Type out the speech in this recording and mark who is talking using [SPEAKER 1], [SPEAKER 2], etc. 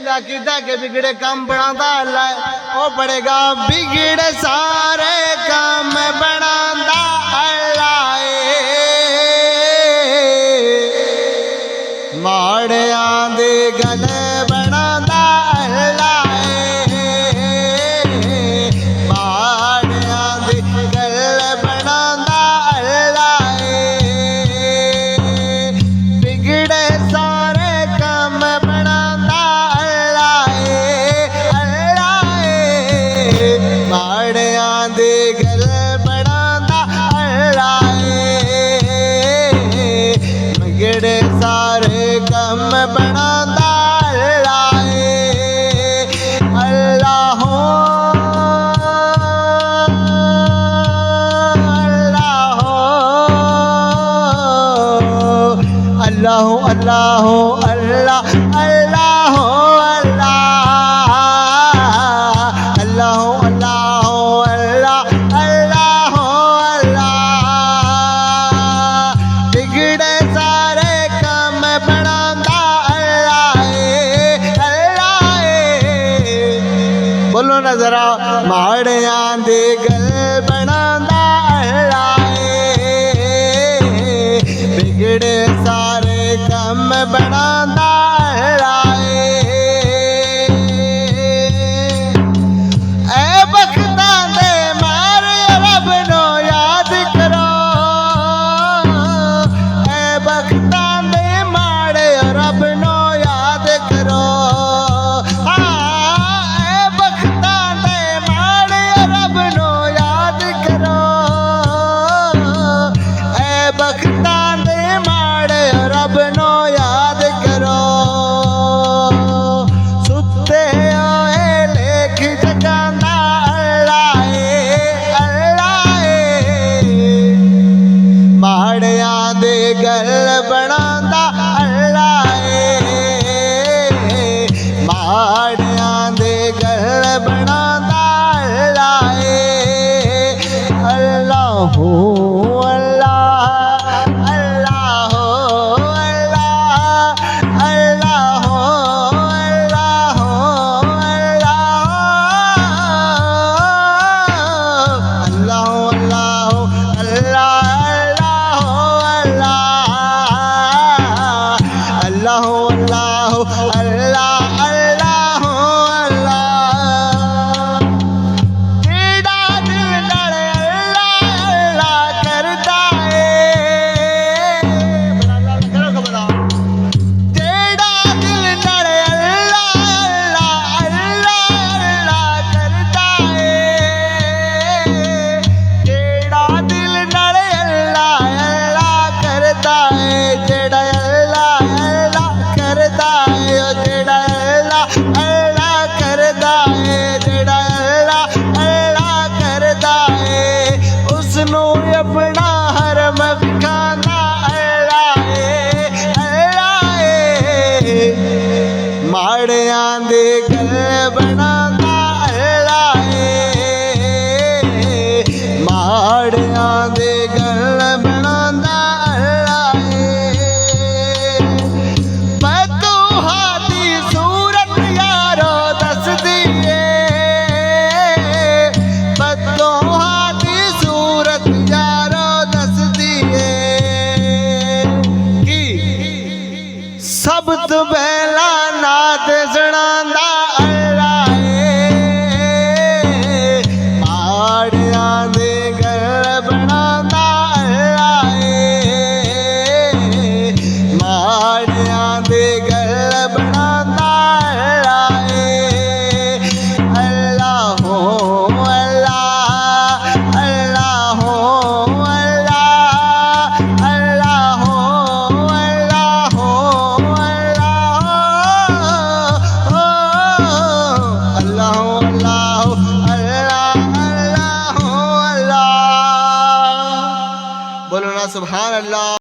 [SPEAKER 1] दा किदा के बिगड़े काम बनाता अल्लाह ओ पड़ेगा बिगड़े सारे काम बनाता अल्लाह माड़ियां दे गले बनाता अल्लाह माड़ियां दे गले बनाता अल्लाह बिगड़े सारे काम बनाता अल्लाह अल्लाह माड़ियां दे गले बनाता अल्लाह बिगड़े सारे काम बनाता अल्लाह अल्लाह अल्लाह अल्लाह अल्लाह अल्लाह अल्लाह अल्लाह अल्लाह अल्लाह अल्लाह बिगड़े सारे काम बनाता अल्लाह अल्लाह बोलो ना जरा माड़ियां दे गल बनाता अल्लाह बिगड़े सारे काम बनाता अल्लाह ऐ बख्तां दे मारे रब नो याद करो ऐ बख्तां दे मारे रब नो याद करो ऐ बख्तां दे मारे रब नो याद करो ऐ बख्तां दे मारे रब नो याद करो सुते होए लेख जगांदा अल्लाह अल्लाह माड़ियां दे गल बनांदा अल्लाह माड़ियां दे गल बनांदा अल्लाह अल्लाह अपना हरम विखाना अल्लाह अल्लाह माड़ियां दे गल बनांदा अल्लाह माड़ियां दे गल बनांदा अल्लाह बददुआ दी सूरत यारो दस दिए बददुआ दी सूरत सब तो पहला नात सुनांदा अल्लाह माड़ियां दे गल बनांदा अल्लाह माड़ियां दे गल बनांदा अल्लाह अल्लाह अल्लाह बोलो ना सुभान अल्लाह।